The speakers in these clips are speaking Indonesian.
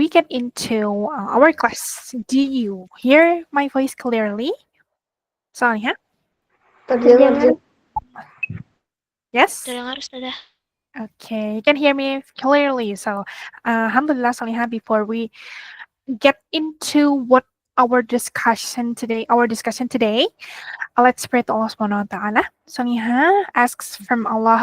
we get into our class, do you hear my voice clearly? Salihah? Yes? Terdengar, Ustazah. Okay, you can hear me clearly. So, Alhamdulillah, Salihah, before we get into what our discussion today, let's pray to Allah Subhanahu wa Ta'ala. Salihah asks from Allah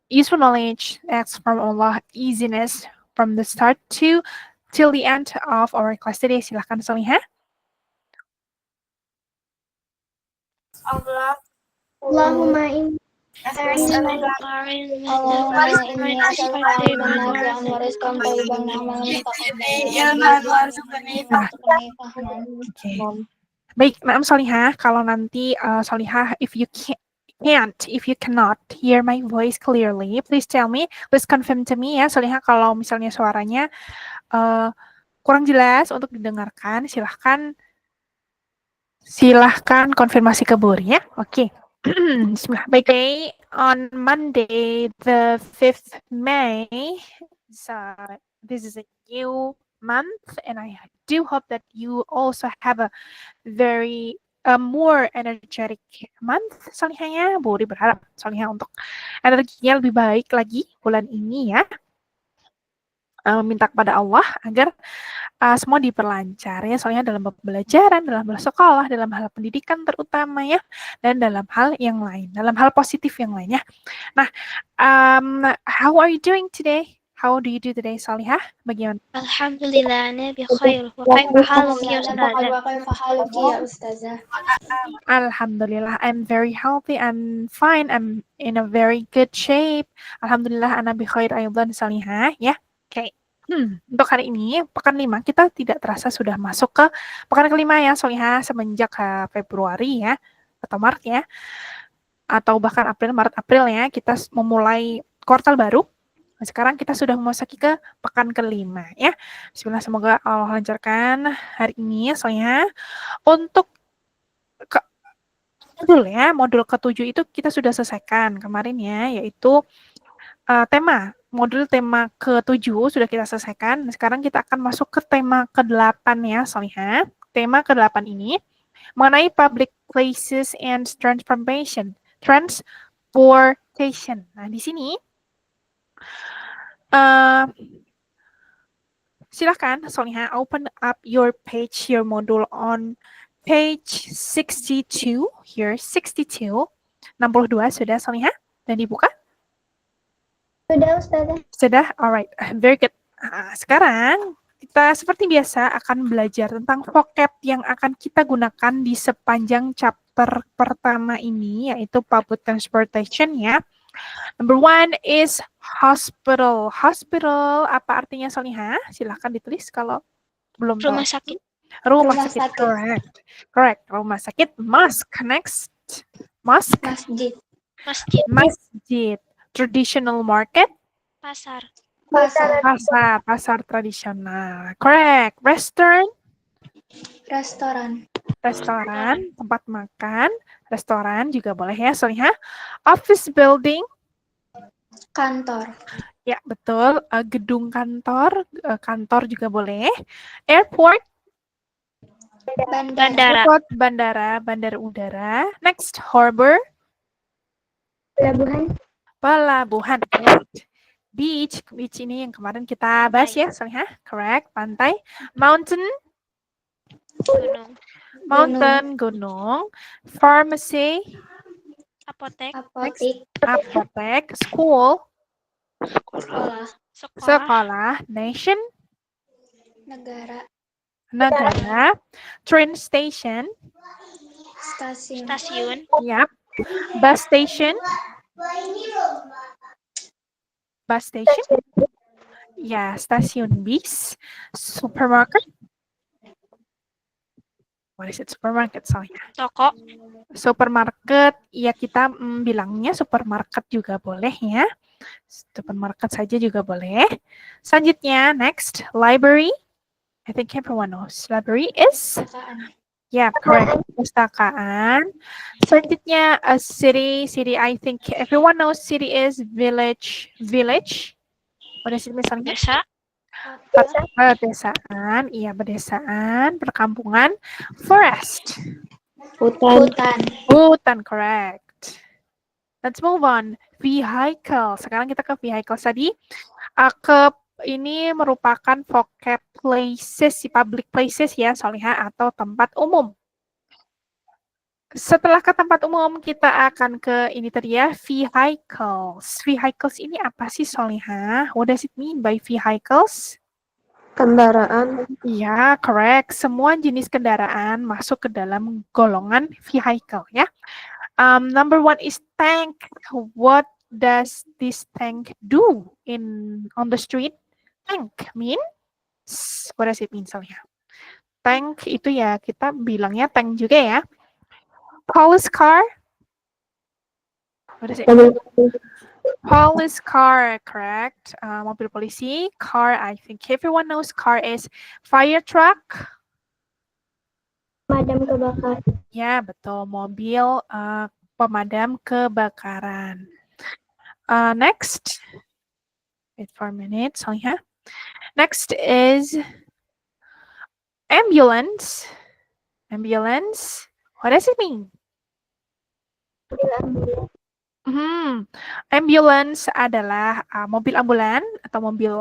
useful knowledge, asks from Allah easiness from the start to till the end of our class today. Silahkan Salihah. Allahumma inni Baik, Naam Salihah, kalau nanti Salihah, if you cannot hear my voice clearly, please tell me, please confirm to me ya, Salihah, kalau misalnya suaranya kurang jelas untuk didengarkan, silahkan konfirmasi ke Bur ya. Oke. Bismillah. Baik, on Monday the 5th May, so this is a new month and I do hope that you also have a very more energetic month. Salihahnya, Buri berharap Salihah untuk energinya lebih baik lagi bulan ini ya. Minta kepada Allah agar semua diperlancar ya, soalnya dalam pembelajaran, dalam hal sekolah, dalam hal pendidikan terutama ya, dan dalam hal yang lain, dalam hal positif yang lainnya. Nah, how are you doing today? How do you do today, Salihah? Bagaimana? Alhamdulillah, ana bi khair. Wa kaifa haluki ya Ustazah? Alhamdulillah, I'm very healthy, I'm fine, I'm in a very good shape. Alhamdulillah, ana bi khair aydan, Salihah ya. Oke. Untuk hari ini, pekan 5, kita tidak terasa sudah masuk ke pekan kelima ya, Salihah, semenjak Februari ya, atau Maret ya, atau bahkan Maret April ya, kita memulai kuartal baru. Nah, sekarang kita sudah memasuki ke pekan kelima ya. Bismillah, semoga Allah lancarkan hari ini, Salihah. Untuk modul ke-7 itu kita sudah selesaikan kemarin ya, yaitu modul tema ke-7 sudah kita selesaikan. Sekarang kita akan masuk ke tema ke-8 ya, Salihah. Tema ke-8 ini mengenai public places and transformation. Nah, di sini silakan, Salihah, open up your module on page 62 here, 62 sudah, Salihah, dan dibuka. Sudah, Ustazah. Sudah? Alright, very good. Sekarang kita seperti biasa akan belajar tentang vocab yang akan kita gunakan di sepanjang chapter pertama ini, yaitu public transportation ya. Number 1 is hospital. Hospital, apa artinya, Salihah? Silahkan ditulis kalau belum tahu. Rumah sakit. Rumah sakit. Correct. Rumah sakit. Mosque. Next. Mosque. Masjid. Traditional market. Pasar tradisional. Correct. Restoran, tempat makan. Restoran juga boleh ya, Salihah. Office building. Kantor. Ya, betul. Gedung kantor. Kantor juga boleh. Airport. Bandara udara. Next, harbor. Pelabuhan. Correct. Beach ini yang kemarin kita bahas ya, Salihah. Correct. Pantai. Mountain. Gunung. Pharmacy. Apotek. School. Sekolah. Nation. Negara. Train station. Stasiun. Yep. Bus station. Ya, stasiun bis. Supermarket. What is it? Supermarket, Salihah. Toko. Supermarket, ya kita bilangnya supermarket juga boleh ya. Supermarket saja juga boleh. Selanjutnya, next, library. I think everyone knows. Library is? Yeah, correct. Pustakaan. Selanjutnya, a city. City, I think everyone knows city is village. What is it, misalnya? Desa. Pedesaan, iya pedesaan, perkampungan, forest, Hutan. hutan, correct. Let's move on. Vehicle. Sekarang kita ke vehicle tadi. Ini merupakan vocab places, public places ya, Solihah, atau tempat umum. Setelah ke tempat umum, kita akan ke ini tadi ya, vehicles. Vehicles ini apa sih, Solihah? What does it mean by vehicles? Kendaraan. Ya, correct. Semua jenis kendaraan masuk ke dalam golongan vehicle ya. Number one is tank. What does this tank do on the street? Tank means, what does it mean, Sonia? Tank itu ya kita bilangnya tank juga ya. Police car. What does it mean? Police car, correct. Mobil polisi. Car, I think everyone knows car is fire truck. Pemadam kebakaran. Ya, betul. Mobil pemadam kebakaran. Next. Wait for a minute, Sonia. Next is ambulance. Ambulance. What does it mean? Ambulance adalah mobil ambulan atau mobil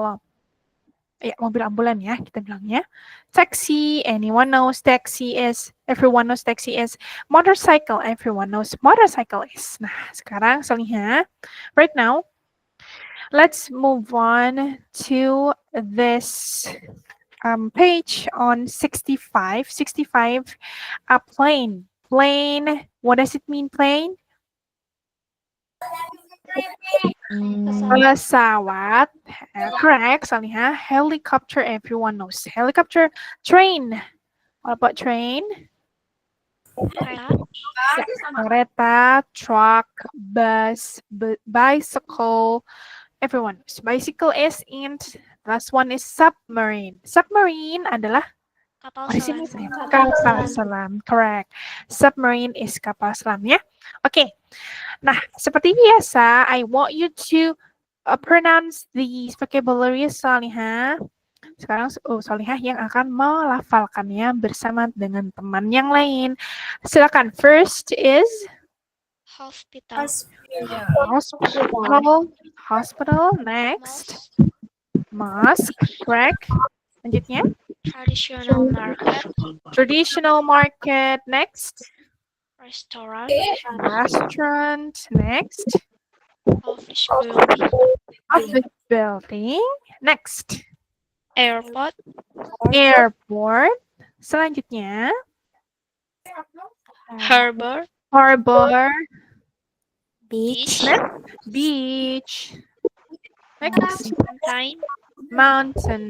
ambulan ya kita bilangnya. Taxi, everyone knows taxi is motorcycle, everyone knows motorcycle is. Nah, sekarang Solihah, right now, let's move on to this page on 65. 65, a plane. Plane, what does it mean, plane? Pesawat, correct, Solihah. Helicopter, everyone knows. Helicopter, train. What about train? Kereta, truck, bus, bicycle. Everyone knows. Bicycle is in. Last one is submarine. Submarine adalah Kapal selam. selam. Kapal selam, correct. Submarine is kapal selam ya. Oke. Nah, seperti biasa, I want you to pronounce these vocabularies, Solihah. Sekarang Solihah yang akan melafalkannya bersama dengan teman yang lain. Silakan. First is Hospital. hospital. Next, mosque, correct. Lanjutnya, Traditional market. traditional market. Next, Restaurant. restaurant. Next, Office building. office building. Next, Airport. airport. Selanjutnya, Harbor. harbor. Beach. Beach. Next, Mountain. mountain.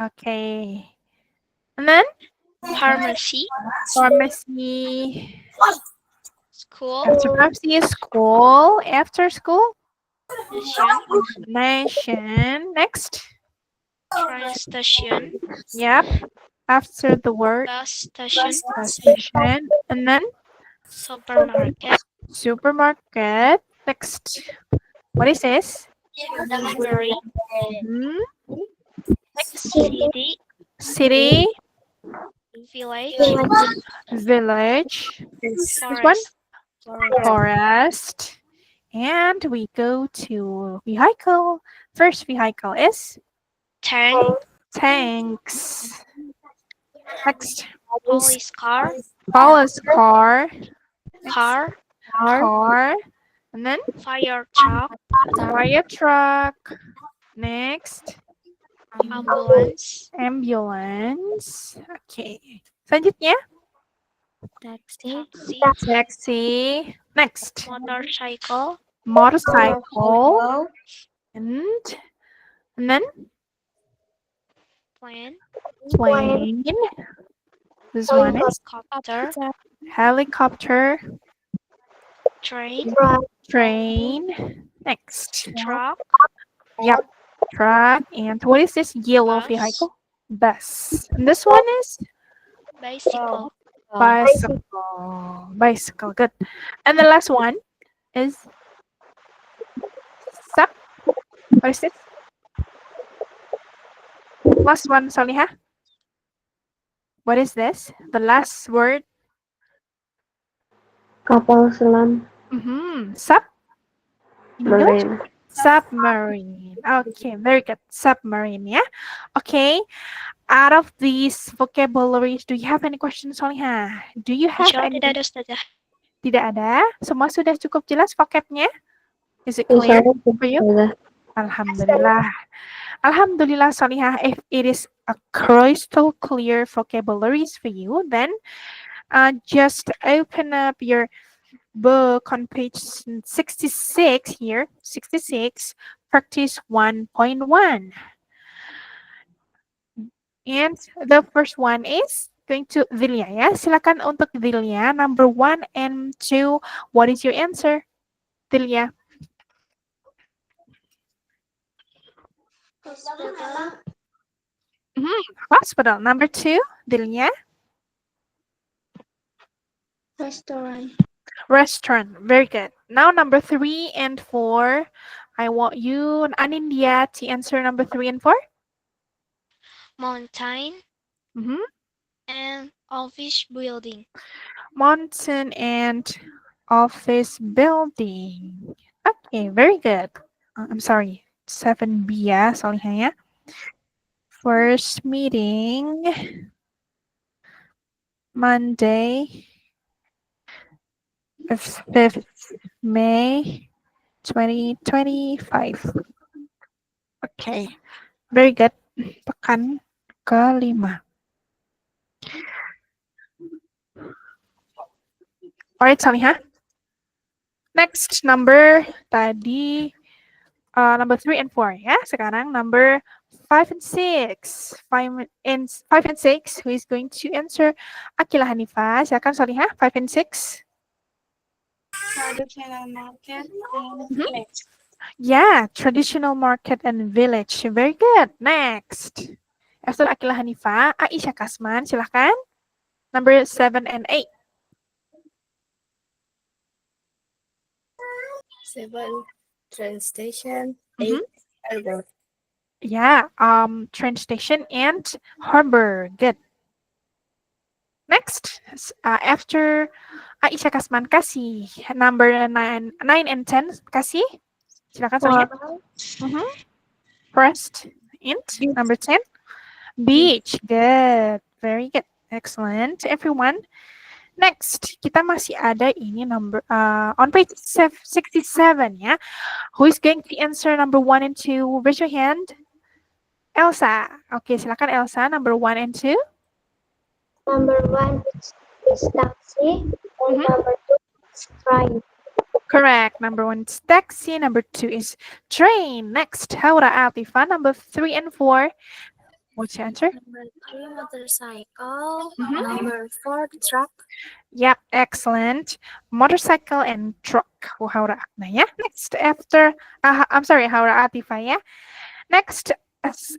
Okay. And then, Pharmacy. pharmacy. School. After pharmacy is school. After school, Nation. nation. Next. Train station. Yep. After the word Bus station. station. And then Supermarket. supermarket. Next. What is this? Library. Hmm? City. City. Village. Village. This one? Forest. And we go to vehicle. First vehicle is Tank. tanks. Next, Police car. police car. Car. Car. And then Fire truck. fire truck. Next, Ambulance. ambulance. Okay. Selanjutnya, Taxi. taxi. Next, Motorcycle. motorcycle. And then Plane. plane. This one is Helicopter. helicopter. Train. Train. Next, Truck. yep, truck. And what is this yellow Bus. vehicle? Bus. And this one is Bicycle. bicycle. Bicycle. Good. And the last one is sup. What is this? Last one, Soliha. What is this? The last word. Kapal selam. Sub. English? Marine. Submarine. Okay, very good. Submarine, yeah. Okay. Out of these vocabularies, do you have any questions, Soliha? Do you have Insya Allah any? tidak ada Ustazah. Tidak ada. Semua sudah cukup jelas vocabnya? Is it Insya clear Allah for you? Ustazah. Alhamdulillah. Alhamdulillah, Soliha. If it is a crystal clear vocabularies for you, then just open up your book on page 66 here, 66, practice 1.1. And the first one is going to Delia, ya. Silakan untuk Delia, number 1 and 2. What is your answer, Delia? Hospital. Number 2, Delia. Restaurant. Restaurant. Very good. Now number 3 and 4. I want you, Anindya, to answer number 3 and 4. Mountain and office building. Mountain and office building. Okay, very good. I'm sorry, 7B ya, Soliha ya. First meeting, Monday, 5th May 2025. Okay, very good. Pekan kelima. Alright, Soliha. Next number tadi number 3 and 4 ya. Sekarang number 5 and 6. 5 and 6, who is going to answer? Akila Hanifa. Silakan Soliha, 5 and 6. Traditional market and village. Yeah, traditional market and village. Very good. Next. After Akila Hanifa, Aisyah Kasman, silakan. Number 7 and 8. 7. Train station. 8. Airport. Yeah, train station and harbor. Good. Next, after Aisyah Kasman, kasih number 9 and 10, kasih. Silakan Sonia. First, int, number 10. Beach. Good. Very good. Excellent, everyone. Next, kita masih ada ini number on page 67 ya. Who is going to answer number 1 and 2? Raise your hand. Elsa. Oke, silakan Elsa, number 1 and 2. Number 1 is taxi, and number 2 is train. Correct. Number 1 is taxi, number 2 is train. Next, Haura Atifa, number 3 and 4. What's your answer? Number 3, motorcycle. Number 4, truck. Yep, excellent. Motorcycle and truck. Haura Akna ya. Next, after, I'm sorry, Haura Atifa ya. Next,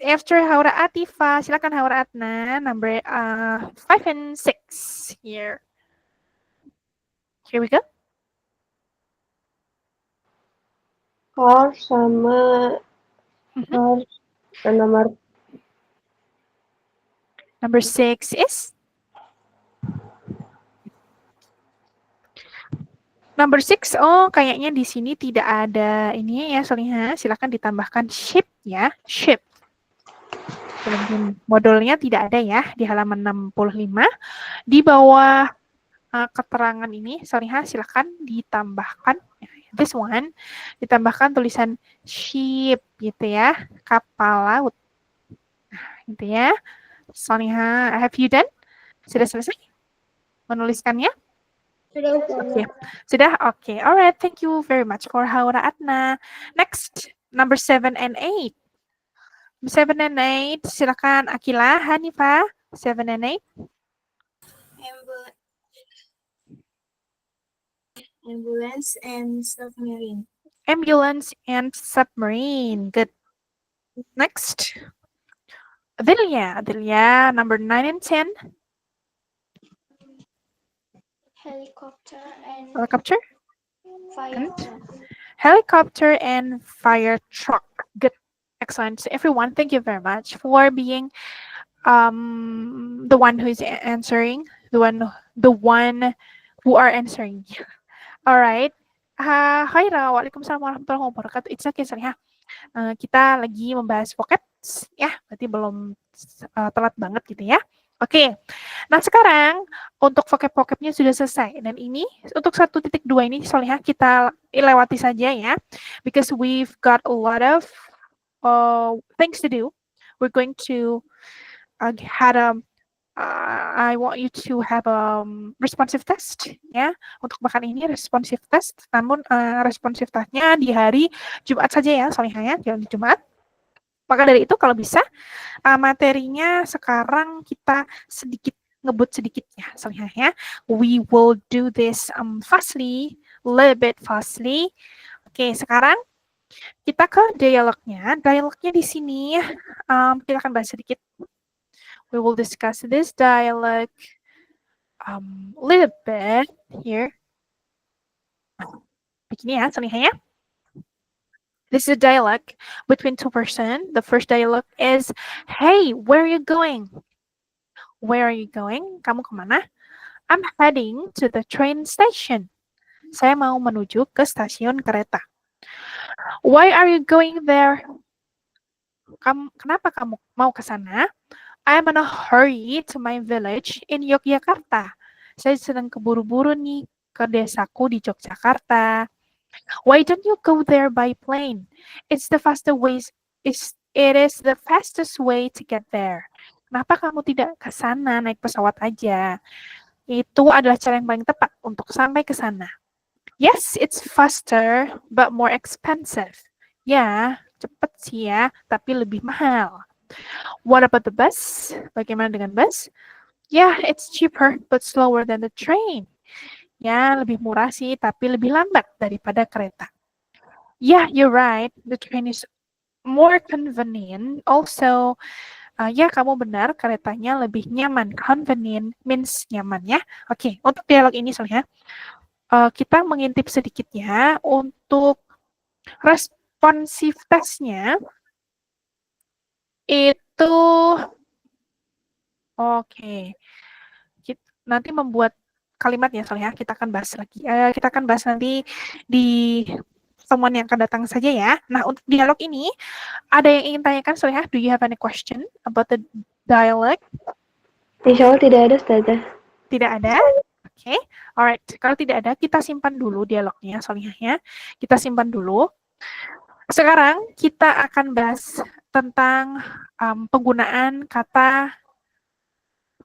after Haura Atifa, silakan Haura Atna, number 5 and 6 here. Here we go. Car sama car dan Number 6 is? Number 6, oh kayaknya di sini tidak ada ini ya, Soliha. Silakan ditambahkan ship ya, ship. Modulnya tidak ada ya di halaman 65. Di bawah keterangan ini, Soliha, silakan ditambahkan this one, ditambahkan tulisan ship gitu ya, kapal laut. Nah, gitu ya. Soliha, have you done? Sudah selesai menuliskannya? Sudah. Okay. Sudah? Okay. Alright, thank you very much for Haura Atna. Next, number 7 and 8. 7 and 8, silakan Akila, Hanifa, 7 and 8. Ambulance and submarine. Ambulance and submarine. Good. Next. Delia, number 9 and 10. Helicopter and Helicopter. fire truck. Helicopter and fire truck. Good. Excellent. So everyone, thank you very much for being the one who is answering, the one who are answering. Alright. Khaira, waalaikumsalam warahmatullahi wabarakatuh. It's okay, Salihah. Kita lagi membahas vocab, ya. Berarti belum telat banget gitu ya. Oke. Nah, sekarang untuk vocab-vocabnya sudah selesai. Dan ini untuk 1.2 ini, Salihah, kita lewati saja ya. Because we've got a lot of things to do. We're going to I want you to have a responsive test ya. Untuk bahkan ini responsive test, namun responsive testnya di hari Jumat saja ya, Salihah ya, di Jumat. Maka dari itu kalau bisa materinya sekarang kita sedikit ngebut sedikit ya, Salihah ya. We will do this fastly, little bit fastly. Oke, sekarang kita ke dialognya. Dialognya di sini kita akan bahas sedikit. We will discuss this dialogue little bit here. Begini ya, Salihah ya. This is a dialogue between two persons. The first dialogue is, "Hey, where are you going?" Where are you going? Kamu kemana? I'm heading to the train station. Saya mau menuju ke stasiun kereta. Why are you going there? Kenapa kamu mau ke sana? I'm in a hurry to my village in Yogyakarta. Saya sedang keburu-buru nih ke desaku di Yogyakarta. Why don't you go there by plane? It is the fastest way to get there. Kenapa kamu tidak ke sana naik pesawat aja? Itu adalah cara yang paling tepat untuk sampai ke sana. Yes, it's faster but more expensive. Ya, cepet sih ya, tapi lebih mahal. What about the bus? Bagaimana dengan bus? Yeah, it's cheaper but slower than the train. Ya, lebih murah sih, tapi lebih lambat daripada kereta. Yeah, you're right. The train is more convenient. Also, ya kamu benar, keretanya lebih nyaman. Convenient means nyaman ya. Oke, untuk dialog ini soalnya, kita mengintip sedikit ya. Untuk responsiveness-nya, itu oke. Nanti membuat kalimatnya soalnya kita akan bahas lagi. Kita akan bahas nanti di pertemuan yang akan datang saja ya. Nah, untuk dialog ini ada yang ingin tanyakan soalnya. Do you have any question about the dialogue? Insya Allah tidak ada, Ustazah. Tidak ada? Oke. Alright. Kalau tidak ada, kita simpan dulu dialognya soalnya ya. Kita simpan dulu. Sekarang kita akan bahas tentang penggunaan kata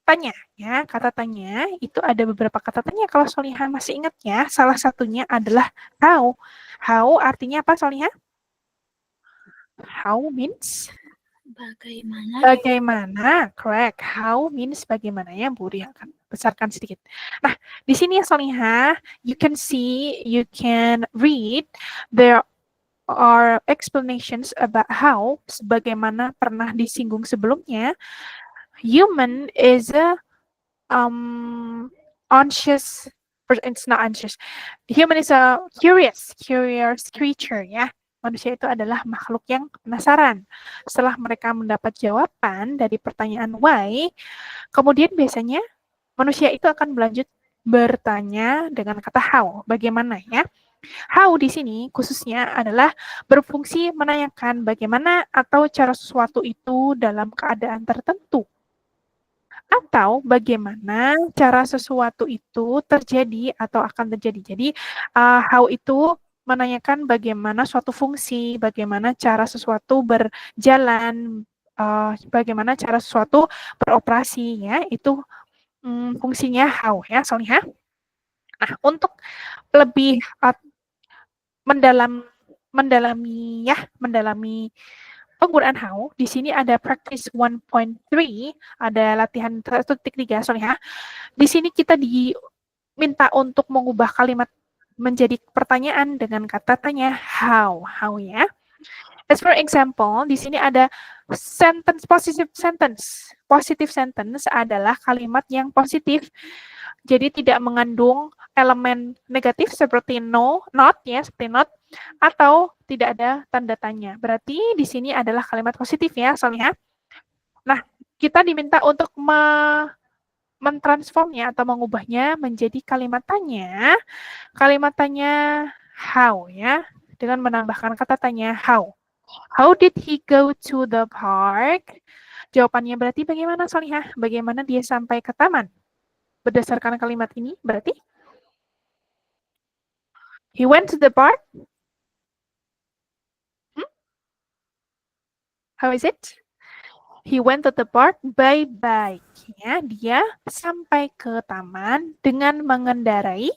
tanya ya. Kata tanya itu ada beberapa kata tanya kalau Solihah masih ingat ya. Salah satunya adalah how. How artinya apa Solihah? How means Bagaimana? bagaimana, correct. How means bagaimana ya, Bu Ria akan besarkan sedikit. Nah, di sini ya Solihah, you can see, you can read, there are explanations about how, sebagaimana pernah disinggung sebelumnya. Human is a anxious, it's not anxious. Human is a curious creature ya. Manusia itu adalah makhluk yang penasaran. Setelah mereka mendapat jawaban dari pertanyaan why, kemudian biasanya manusia itu akan berlanjut bertanya dengan kata how, bagaimana ya. How di sini khususnya adalah berfungsi menanyakan bagaimana atau cara sesuatu itu dalam keadaan tertentu. Atau bagaimana cara sesuatu itu terjadi atau akan terjadi. Jadi, how itu menanyakan bagaimana suatu fungsi, bagaimana cara sesuatu berjalan, bagaimana cara sesuatu beroperasi, ya, itu fungsinya how, ya, Solihah. Nah, untuk lebih mendalami penggunaan how, di sini ada practice 1.3, ada latihan 1.3 soalnya. Di sini kita diminta untuk mengubah kalimat menjadi pertanyaan dengan kata tanya how ya. As for example, di sini ada positive sentence. Positive sentence adalah kalimat yang positif, jadi tidak mengandung elemen negatif seperti no, not ya, seperti not. atau tidak ada tanda tanya. Berarti di sini adalah kalimat positif ya, Solihah. Nah, kita diminta untuk mentransformnya atau mengubahnya menjadi kalimat tanya. Kalimat tanya how ya, dengan menambahkan kata tanya how. How did he go to the park? Jawabannya berarti bagaimana, Solihah? Bagaimana dia sampai ke taman? Berdasarkan kalimat ini berarti he went to the park. How is it? He went to the park by bike. Ya, dia sampai ke taman dengan mengendarai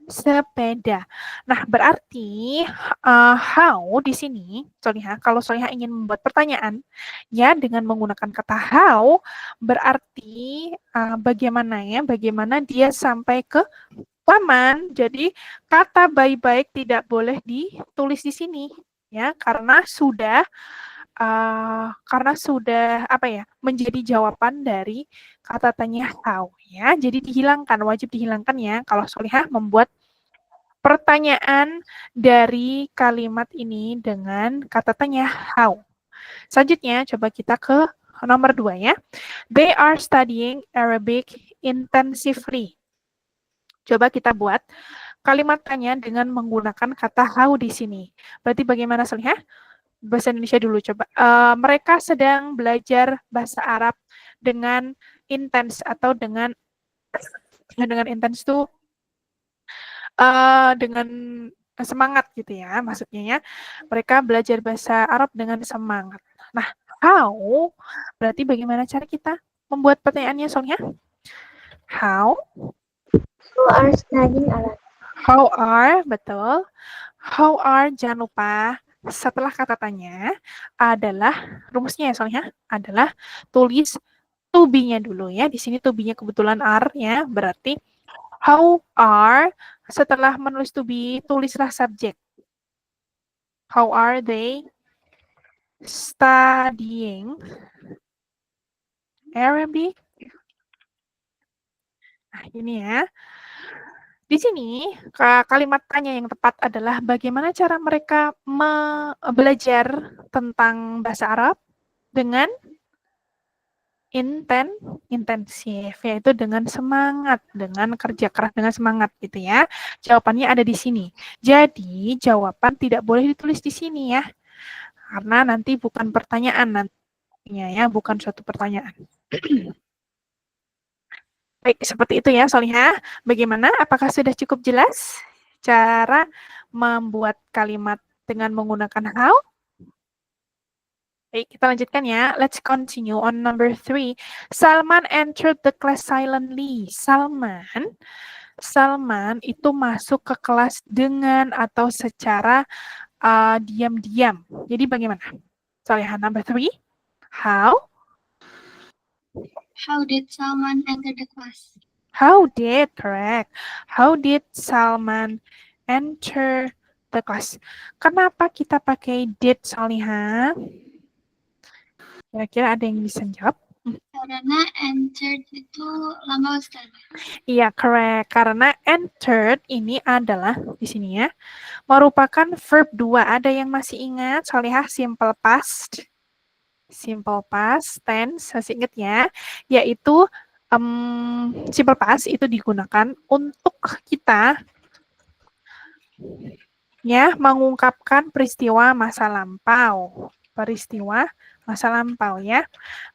sepeda. Nah, berarti how di sini, Solihah, kalau Solihah ingin membuat pertanyaan, ya dengan menggunakan kata how, berarti bagaimana ya, bagaimana dia sampai ke taman. Jadi kata by bike tidak boleh ditulis di sini, ya, karena sudah apa ya, menjadi jawaban dari kata tanya how ya. Jadi dihilangkan, wajib dihilangkan ya kalau Solihah membuat pertanyaan dari kalimat ini dengan kata tanya how. Selanjutnya coba kita ke nomor 2 ya. They are studying Arabic intensively. Coba kita buat kalimat tanya dengan menggunakan kata how di sini. Berarti bagaimana, Solihah? Bahasa Indonesia dulu coba. Mereka sedang belajar bahasa Arab dengan intens atau dengan intens itu dengan semangat gitu ya, maksudnya ya. Mereka belajar bahasa Arab dengan semangat. Nah, how berarti bagaimana cara kita membuat pertanyaannya, Solihah? How? Who are studying Arabic? How are, betul. How are, jangan lupa setelah kata tanya adalah rumusnya ya, Solihah, adalah tulis to be-nya dulu ya. Di sini to be-nya kebetulan are ya, berarti how are, setelah menulis to be, tulislah subjek. How are they studying Arabic? Nah, ini ya. Di sini kalimat tanya yang tepat adalah bagaimana cara mereka belajar tentang bahasa Arab dengan intensif, yaitu dengan semangat, dengan kerja keras, dengan semangat gitu ya. Jawabannya ada di sini. Jadi jawaban tidak boleh ditulis di sini ya, karena nanti bukan pertanyaan nantinya ya, bukan suatu pertanyaan. Baik, seperti itu ya, Solihah. Bagaimana? Apakah sudah cukup jelas cara membuat kalimat dengan menggunakan how? Baik, kita lanjutkan ya. Let's continue on number 3. Salman entered the class silently. Salman itu masuk ke kelas dengan atau secara diam-diam. Jadi bagaimana? Solihah, number 3. How? How did Salman enter the class? Correct. How did Salman enter the class? Kenapa kita pakai did, Solihah? Kira-kira ada yang bisa jawab? Karena entered itu lama Ustaz. Iya, correct. Karena entered ini adalah di sini ya, merupakan verb 2. Ada yang masih ingat, Solihah, simple past? Simple past tense, masih ingat ya? Yaitu simple past itu digunakan untuk kita ya mengungkapkan peristiwa masa lampau. Ya.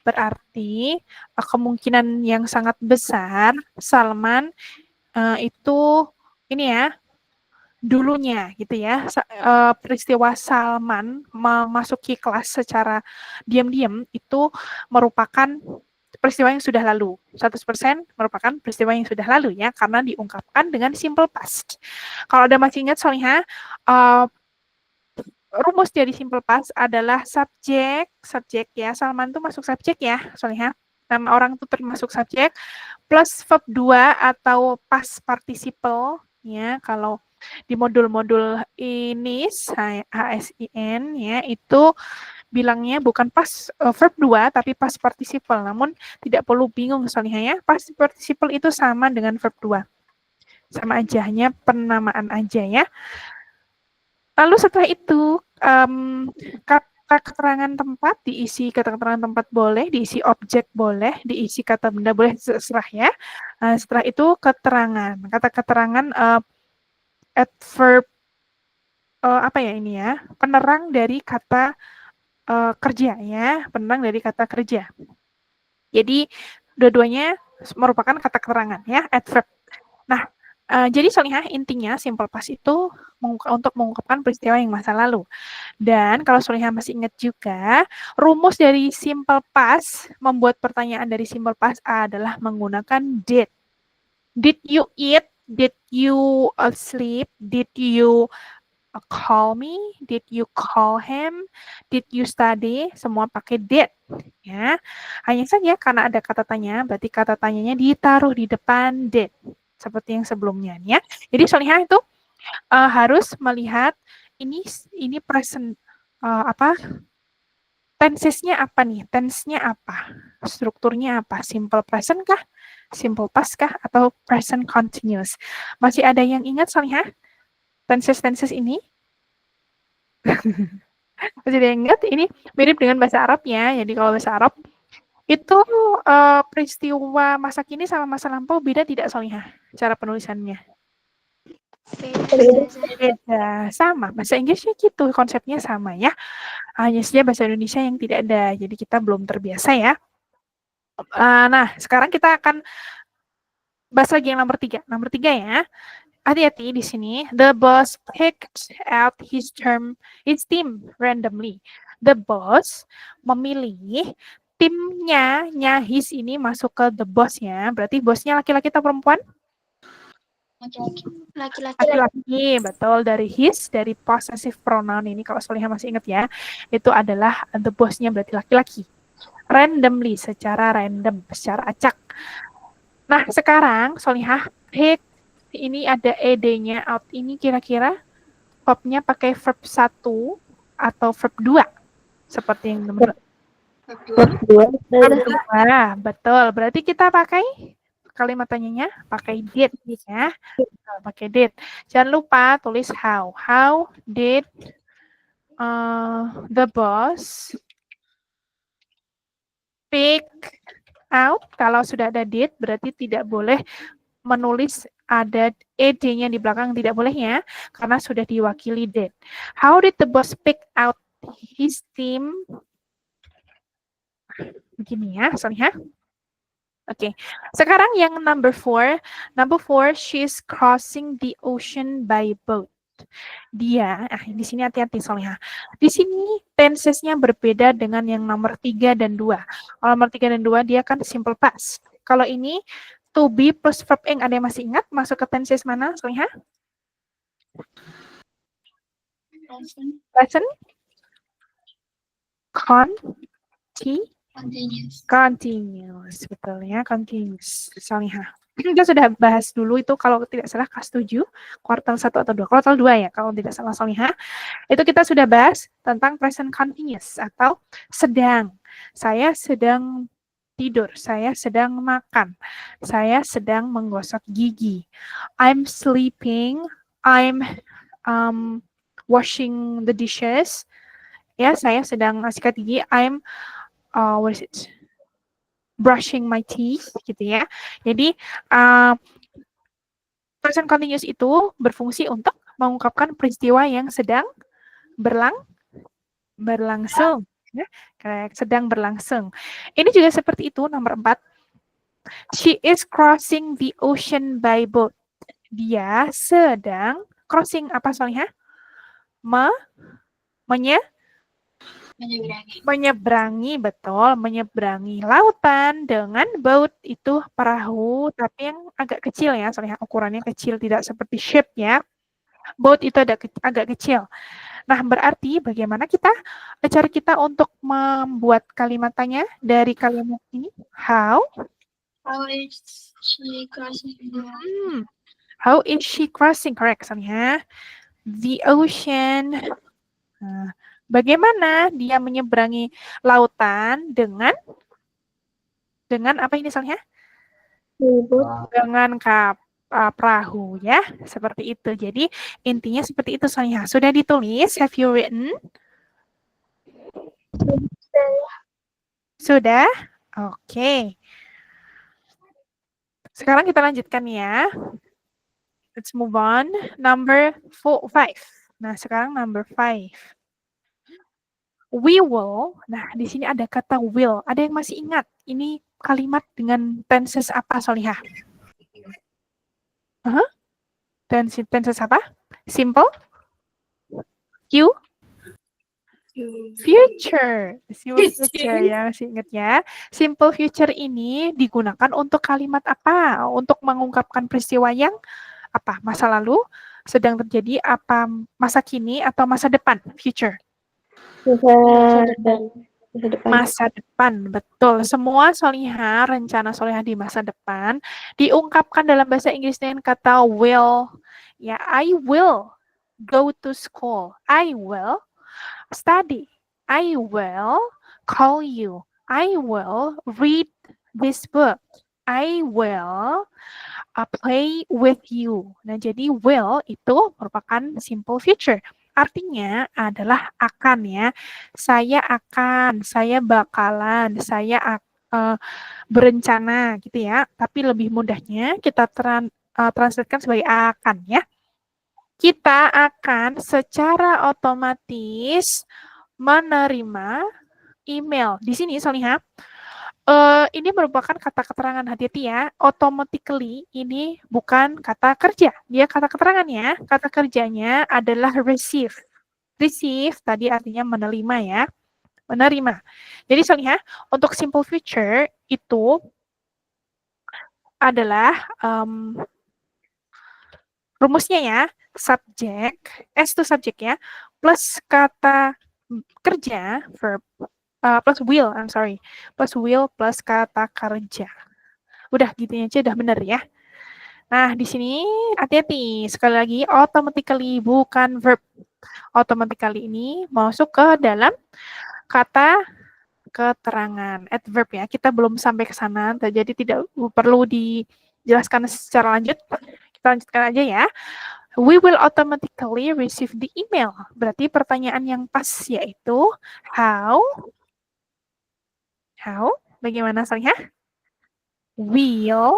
Berarti kemungkinan yang sangat besar Salman itu ini ya dulunya gitu ya, peristiwa Salman memasuki kelas secara diam-diam itu merupakan peristiwa yang sudah lalu. 100% merupakan peristiwa yang sudah lalu ya, karena diungkapkan dengan simple past. Kalau ada masih ingat, Solihah, rumus dari simple past adalah subjek ya. Salman itu masuk subjek ya, Solihah. Nama orang itu termasuk subjek plus verb 2 atau past participle ya. Kalau di modul-modul ini HSIN ya, itu bilangnya bukan past verb 2 tapi past participle. Namun tidak perlu bingung, Solihah ya. Past participle itu sama dengan verb 2. Sama aja, hanya penamaan aja ya. Lalu setelah itu kata keterangan tempat diisi kata keterangan tempat boleh, diisi objek boleh, diisi kata benda boleh, terserah ya. Setelah itu keterangan. Kata keterangan adverb apa ya ini ya? Penerang dari kata kerja ya, penerang dari kata kerja. Jadi dua-duanya merupakan kata keterangan ya, adverb. Nah, jadi Solihah intinya simple past itu untuk mengungkapkan peristiwa yang masa lalu. Dan kalau Solihah masih ingat juga, rumus dari simple past, membuat pertanyaan dari simple past adalah menggunakan did. Did you eat? Did you sleep? Did you call me? Did you call him? Did you study? Semua pakai did. Ya, hanya saja karena ada kata tanya, berarti kata tanyanya ditaruh di depan did, seperti yang sebelumnya ya. Jadi Solihah itu harus melihat ini present apa? Tensesnya apa nih? Tense-nya apa? Strukturnya apa? Simple present kah? Simple past kah? Atau present continuous? Masih ada yang ingat Solihah? Tenses ini? Masih ada yang ingat? Ini mirip dengan bahasa Arab ya. Jadi kalau bahasa Arab itu peristiwa masa kini sama masa lampau beda tidak Solihah? Cara penulisannya? Beda. Sama. Bahasa Inggrisnya gitu. Konsepnya sama ya. Hanya saja bahasa Indonesia yang tidak ada. Jadi kita belum terbiasa ya. Nah, sekarang kita akan bahas lagi yang nomor 3. Nomor 3 ya. Hati-hati di sini. The boss picked out his team randomly. The boss memilih timnya, his ini masuk ke the boss ya. Berarti bosnya laki-laki atau perempuan? Laki-laki, betul. Dari his, dari possessive pronoun ini kalau Solihah masih ingat ya, itu adalah the boss-nya berarti laki-laki. Randomly, secara random, secara acak. Nah, sekarang Solihah pick, ini ada ed-nya out ini kira-kira verb-nya pakai verb 1 atau verb 2? Seperti yang nomor Verb 2. verb 2, betul. Berarti kita pakai kalimat tanyanya pakai did ya. Pakai did. Jangan lupa tulis how. How did the boss pick out? Kalau sudah ada did berarti tidak boleh menulis ada ed-nya di belakang, tidak boleh ya, karena sudah diwakili did. How did the boss pick out his team? Begini ya, Solihah. Oke, sekarang yang number 4. Number 4, she's crossing the ocean by boat. Dia, di sini hati-hati Solihah. Di sini tensesnya berbeda dengan yang nomor 3 dan 2. Kalau nomor 3 dan 2 dia kan simple past. Kalau ini to be plus verb ing, ada yang masih ingat masuk ke tenses mana Solihah? Present? Continuous, betul ya, continuous. Solihah. Kita sudah bahas dulu itu kalau tidak salah kelas 7, kuartal 1 atau 2, kuartal 2 ya, kalau tidak salah Solihah. Itu kita sudah bahas tentang present continuous atau sedang. Saya sedang tidur, saya sedang makan, saya sedang menggosok gigi. I'm sleeping, I'm washing the dishes. Ya, saya sedang sikat gigi, I'm what is it? Brushing my teeth, gitu ya. Jadi present continuous itu berfungsi untuk mengungkapkan peristiwa yang sedang berlangsung, ya, sedang berlangsung. Ini juga seperti itu nomor 4. She is crossing the ocean by boat. Dia sedang crossing apa Solihah? Menyeberangi, betul, menyeberangi lautan dengan boat, itu perahu tapi yang agak kecil ya, Solihah, ukurannya kecil, tidak seperti ship ya. Boat itu agak kecil. Nah, berarti bagaimana cara kita untuk membuat kalimat tanya dari kalimat ini? How is she crossing? How is she crossing? Correct, Solihah. The ocean. Nah, bagaimana dia menyeberangi lautan dengan apa ini Solihah? Dengan kapal. perahu ya, seperti itu. Jadi intinya seperti itu Solihah. Sudah ditulis? Have you written? Sudah? Oke. Sekarang kita lanjutkan ya. Let's move on. Number 5. Nah, sekarang number 5. We will. Nah, di sini ada kata will. Ada yang masih ingat? Ini kalimat dengan tenses apa, Solihah? Tenses apa? Simple? Future. Simple future ya, masih ingat ya. Simple future ini digunakan untuk kalimat apa? Untuk mengungkapkan peristiwa yang apa? Masa lalu, sedang terjadi, apa masa kini atau masa depan? Future. Masa depan, betul. Semua Solihah, rencana Solihah di masa depan diungkapkan dalam bahasa Inggris dengan kata will. Ya, I will go to school. I will study. I will call you. I will read this book. I will play with you. Nah, jadi will itu merupakan simple future. Artinya adalah akan ya. Saya akan, saya bakalan, saya berencana gitu ya. Tapi lebih mudahnya kita translatekan sebagai akan ya. Kita akan secara otomatis menerima email. Di sini Solihah, ini merupakan kata keterangan, hati-hati ya. Automatically ini bukan kata kerja. Dia kata keterangan ya. Kata kerjanya adalah receive. Receive tadi artinya menerima ya. Menerima. Jadi Solihah, untuk simple future itu adalah rumusnya ya. Subjek, S itu subjek ya. Plus kata kerja, verb. Plus will, plus will plus kata kerja. Udah gitu aja, udah bener ya. Nah, di sini hati-hati. Sekali lagi, automatically bukan verb. Automatically ini masuk ke dalam kata keterangan, adverb ya. Kita belum sampai ke sana, jadi tidak perlu dijelaskan secara lanjut. Kita lanjutkan aja ya. We will automatically receive the email. Berarti pertanyaan yang pas yaitu how? Bagaimana Solihah? Will.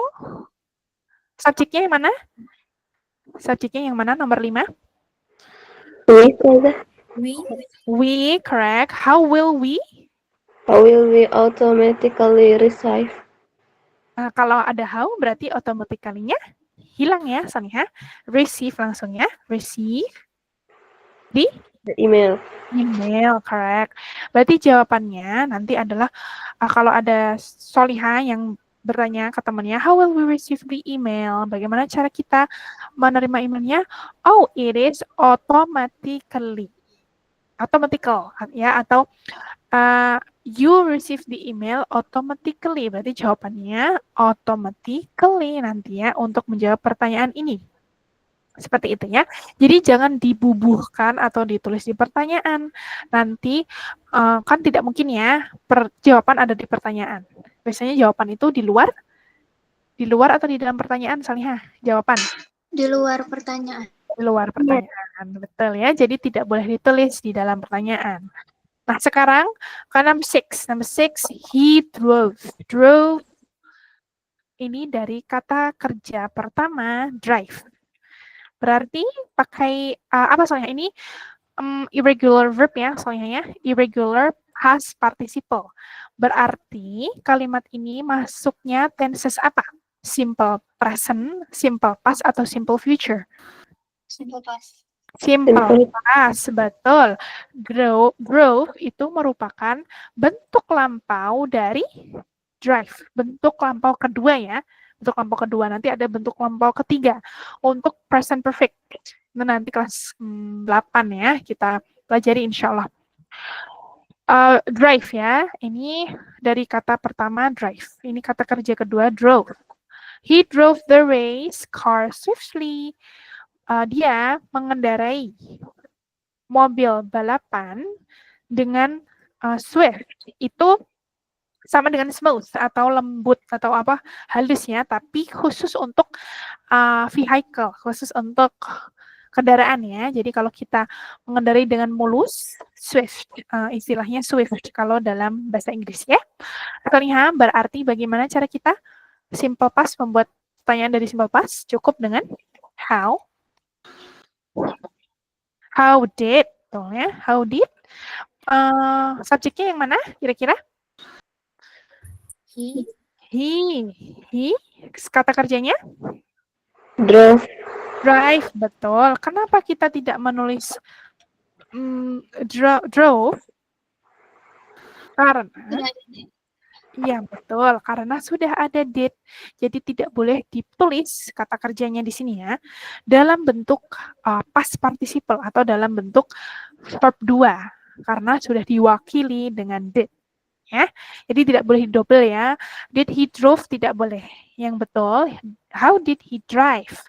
Subjeknya yang mana? Subjeknya yang mana? Nomor 5? We, correct. How will we? How will we automatically receive? Kalau ada how, berarti automatically-nya hilang ya, Solihah. Receive langsung ya. Receive the email. Email, correct. Berarti jawabannya nanti adalah kalau ada Solihah yang bertanya ke temannya, how will we receive the email? Bagaimana cara kita menerima emailnya? Oh, it is automatically. Automatical, ya, atau you receive the email automatically. Berarti jawabannya automatically nanti ya untuk menjawab pertanyaan ini. Seperti itu ya. Jadi jangan dibubuhkan atau ditulis di pertanyaan. Nanti kan tidak mungkin ya jawaban ada di pertanyaan. Biasanya jawaban itu di luar atau di dalam pertanyaan, Solihah? Jawaban Di luar pertanyaan. Di luar pertanyaan, betul ya. Jadi tidak boleh ditulis di dalam pertanyaan. Nah, sekarang ke number 6. Number 6, he drove. Drove ini dari kata kerja pertama, drive. Berarti pakai apa Solihah? Ini irregular verb ya, Solihah ya. Irregular past participle. Berarti kalimat ini masuknya tenses apa? Simple present, simple past, atau simple future? Simple past. Simple past, betul. Drove itu merupakan bentuk lampau dari drive. Bentuk lampau kedua ya. Bentuk lampau kedua, nanti ada bentuk lampau ketiga untuk present perfect. Itu nanti kelas 8 ya, kita pelajari insya Allah. Drive ya, ini dari kata pertama drive. Ini kata kerja kedua, drove. He drove the race car swiftly. Dia mengendarai mobil balapan dengan swift. Itu sama dengan smooth atau lembut atau apa halus ya, tapi khusus untuk vehicle, khusus untuk kendaraan ya. Jadi kalau kita mengendarai dengan mulus, swift, istilahnya swift kalau dalam bahasa Inggris ya. Soalnya berarti bagaimana cara kita simple past membuat pertanyaan dari simple past cukup dengan how did, tuh ya, how did. Subjeknya yang mana kira-kira? He. Kata kerjanya? Drove. Drive, betul. Kenapa kita tidak menulis drove? Karena, iya betul, karena sudah ada did. Jadi tidak boleh ditulis kata kerjanya di sini ya, dalam bentuk past participle atau dalam bentuk verb 2, karena sudah diwakili dengan did. Ya, jadi tidak boleh double ya. Did he drove tidak boleh. Yang betul, how did he drive?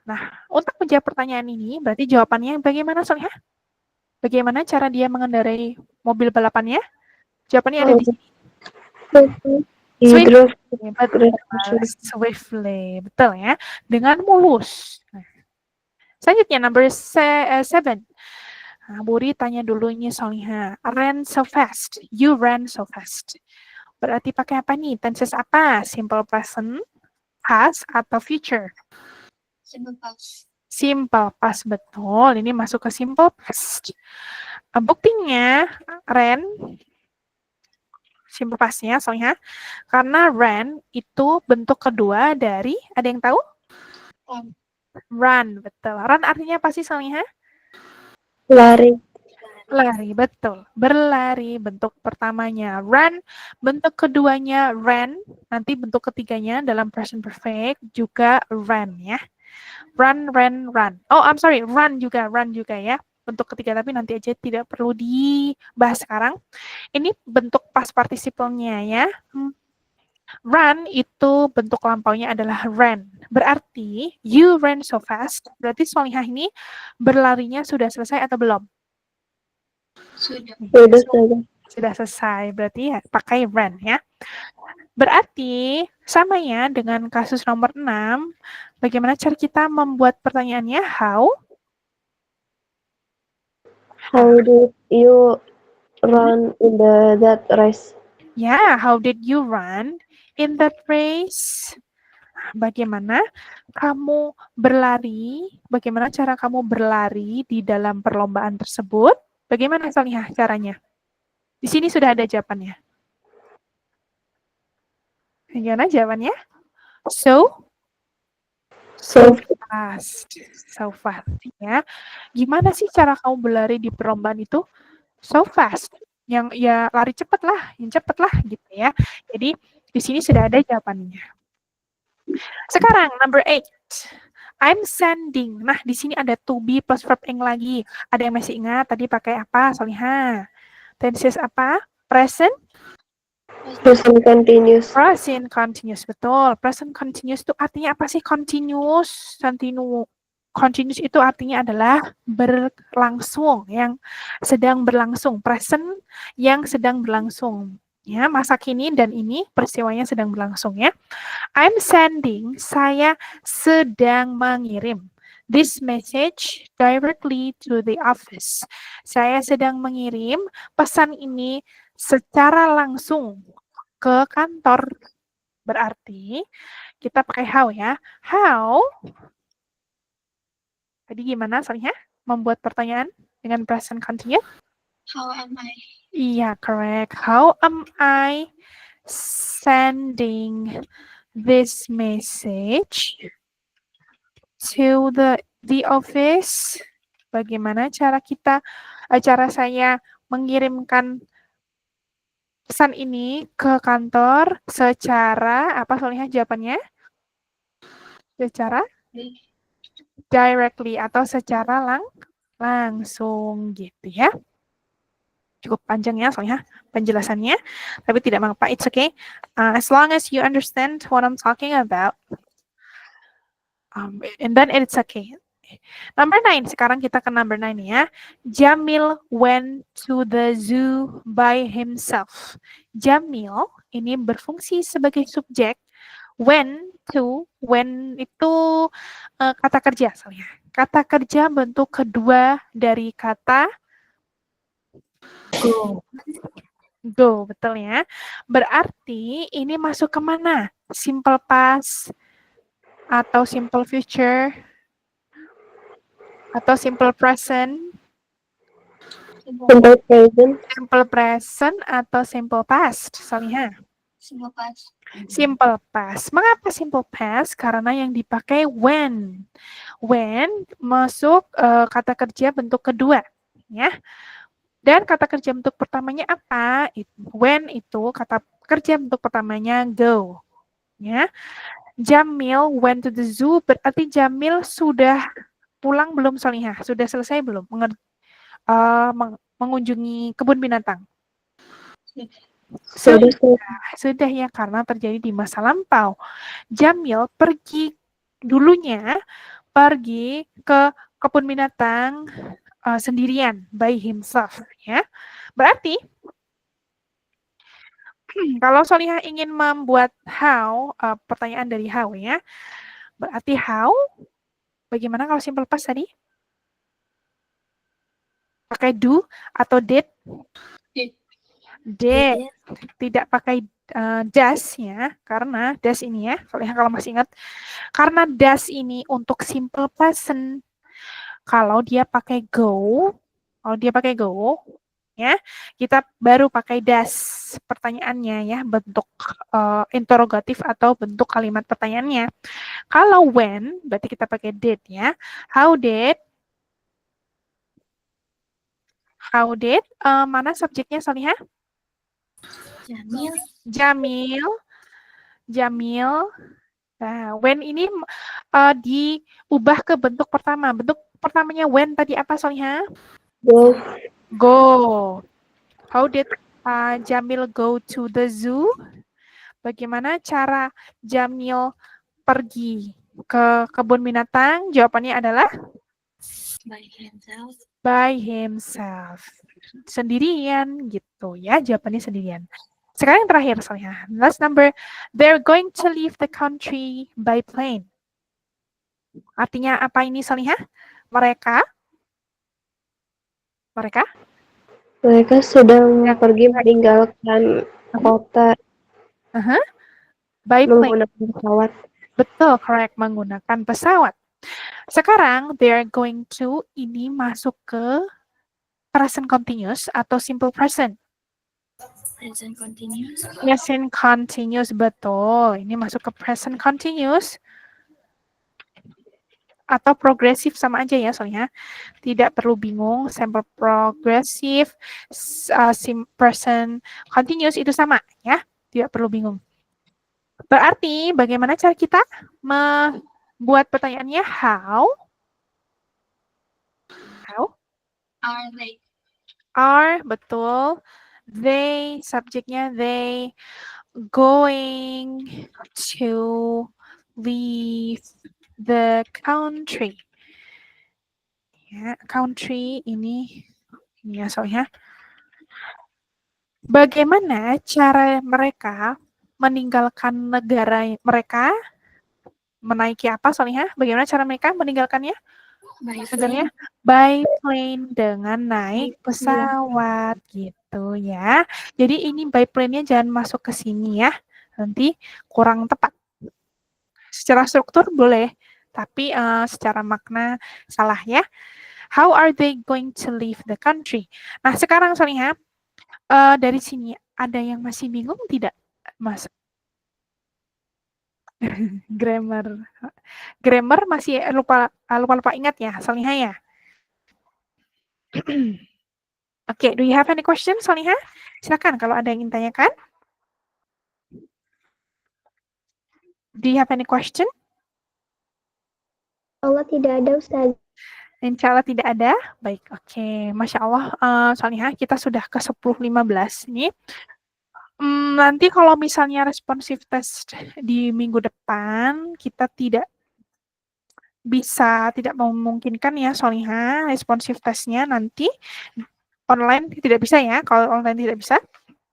Nah, untuk menjawab pertanyaan ini, berarti jawabannya bagaimana Solihah? Bagaimana cara dia mengendarai mobil balapannya? Jawabannya ada di sini. He drove Swiftly, betul ya. Dengan mulus. Nah, selanjutnya, number 7. Buri tanya dulu ini Solihah. Ran so fast. You ran so fast. Berarti pakai apa nih? Tenses apa? Simple present, past, atau future? Simple past. Simple past, betul. Ini masuk ke simple past. Buktinya, ran, simple pastnya, soalnya, karena ran itu bentuk kedua dari, ada yang tahu? Run, betul. Run artinya apa sih, soalnya? Lari. Lari, betul. Berlari, bentuk pertamanya run, bentuk keduanya ran, nanti bentuk ketiganya dalam present perfect juga ran ya. Run. Oh, I'm sorry, run juga ya. Bentuk ketiga, tapi nanti aja tidak perlu dibahas sekarang. Ini bentuk past participle-nya ya. Run itu bentuk lampaunya adalah ran. Berarti you ran so fast. Berarti Solihah ini berlarinya sudah selesai atau belum? Sudah selesai. Berarti ya, pakai ran ya. Berarti sama ya dengan kasus nomor 6. Bagaimana cara kita membuat pertanyaannya? How did you run in that race? Ya, how did you run in that race? Bagaimana kamu berlari? Bagaimana cara kamu berlari di dalam perlombaan tersebut? Bagaimana Salihah caranya? Di sini sudah ada jawabannya. Bagaimana jawabannya? So fast. So fast ya. Gimana sih cara kamu berlari di perlombaan itu? So fast. Yang ya lari cepat lah, yang cepat lah gitu ya. Jadi di sini sudah ada jawabannya. Sekarang number 8. I'm sending. Nah, di sini ada to be plus verb ing lagi. Ada yang masih ingat tadi pakai apa, Solihah? Tenses apa? Present continuous. Present continuous, betul. Present continuous itu artinya apa sih? Continuous. Continuous itu artinya adalah berlangsung, yang sedang berlangsung. Present yang sedang berlangsung. Ya, masa kini dan ini peristiwanya sedang berlangsung ya. I'm sending, saya sedang mengirim. This message directly to the office. Saya sedang mengirim pesan ini secara langsung ke kantor. Berarti kita pakai how ya. How? Tadi gimana soalnya membuat pertanyaan dengan present continuous? How am I? Iya, correct. How am I sending this message to the office? Bagaimana cara saya mengirimkan pesan ini ke kantor secara apa soalnya jawabannya? Secara directly atau secara langsung gitu ya. Cukup panjang ya soalnya penjelasannya, tapi tidak mengapa, it's okay. As long as you understand what I'm talking about, and then it's okay. Number 9. Sekarang kita ke number 9 ya. Jamil went to the zoo by himself. Jamil ini berfungsi sebagai subjek. When itu kata kerja soalnya. Kata kerja bentuk kedua dari kata go. Go, betul ya. Berarti ini masuk ke mana? Simple past atau simple future atau simple present? Simple present. Simple present atau simple past? Soalnya Simple past. simple past. Mengapa simple past? Karena yang dipakai when. When masuk kata kerja bentuk kedua, ya. Dan kata kerja bentuk pertamanya apa? When itu kata kerja bentuk pertamanya go, ya. Jamil went to the zoo, berarti Jamil sudah pulang belum Solihah? Sudah selesai belum mengunjungi kebun binatang? Sudah ya, karena terjadi di masa lampau. Jamil pergi ke kebun binatang sendirian, by himself, ya. Berarti kalau Solihah ingin membuat how, pertanyaan dari how ya, berarti how, bagaimana kalau simple past tadi? Pakai do atau did? Did. Tidak pakai does ya, karena does ini ya, Solihah kalau masih ingat, karena does ini untuk simple present. Kalau dia pakai go, ya, kita baru pakai does pertanyaannya ya, bentuk interrogatif atau bentuk kalimat pertanyaannya. Kalau when, berarti kita pakai did ya. How did, mana subjeknya Solihah? Jamil. Nah, when ini diubah ke bentuk pertama. Bentuk pertamanya when tadi apa Solihah? Go. How did Jamil go to the zoo? Bagaimana cara Jamil pergi ke kebun binatang? Jawabannya adalah by himself. Sendirian gitu ya, jawabannya sendirian. Sekarang yang terakhir soalnya. Last number, they're going to leave the country by plane. Artinya apa ini Salihah? Mereka sedang pergi meninggalkan kota by plane. menggunakan pesawat. Betul, correct, menggunakan pesawat. Sekarang they're going to ini masuk ke present continuous atau simple present. Present continuous. Present continuous, betul. Ini masuk ke present continuous atau progresif sama aja ya soalnya. Tidak perlu bingung, simple progressive, present continuous itu sama ya. Tidak perlu bingung. Berarti bagaimana cara kita membuat pertanyaannya how? Are, betul. They, subjeknya they going to leave the country. Ya, country ini ya soalnya. Bagaimana cara mereka meninggalkan negara mereka? Menaiki apa soalnya? Bagaimana cara mereka meninggalkannya? By plane, dengan naik pesawat gitu ya. Jadi ini by plane-nya jangan masuk ke sini ya. Nanti kurang tepat. Secara struktur boleh, tapi secara makna salah ya. How are they going to leave the country? Nah, sekarang soalnya dari sini ada yang masih bingung tidak, Mas? Grammar masih lupa ingat ya, Salihah ya. Oke, do you have any question, Salihah? Silakan kalau ada yang ingin tanyakan. Do you have any question? Allah tidak ada, Ustaz. Insya Allah tidak ada. Baik, oke. Masya Allah, Salihah, kita sudah ke 10.15 ini. Nanti kalau misalnya responsive test di minggu depan, kita tidak bisa tidak memungkinkan ya Solihah, responsif testnya nanti online tidak bisa ya. Kalau online tidak bisa,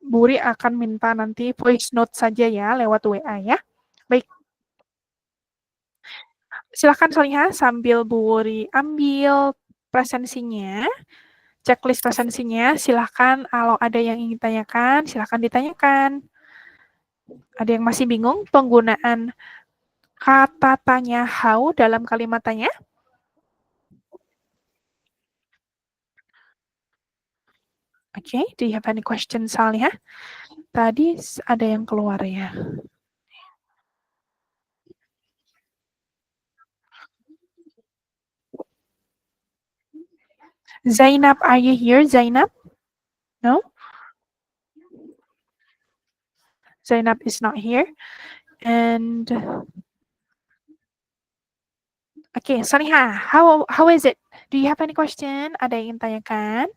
Buri akan minta nanti voice note saja ya lewat WA ya. Baik. Silahkan Solihah sambil Buri ambil presensinya, checklist presensinya. Silahkan kalau ada yang ingin tanyakan, silahkan ditanyakan. Ada yang masih bingung penggunaan kata tanya how dalam kalimat tanya? Oke, do you have any questions, Salihah? Tadi ada yang keluar ya. Zainab, are you here, Zainab? No? Zainab is not here. And okay, Salihah, how is it? Do you have any question? Ada yang ingin tanyakan?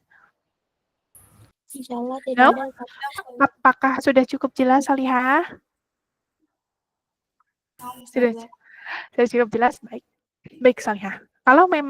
Insyaallah No? tidak ada. Apakah sudah cukup jelas, Salihah? Sudah cukup jelas? Baik. Baik, Salihah. Kalau memang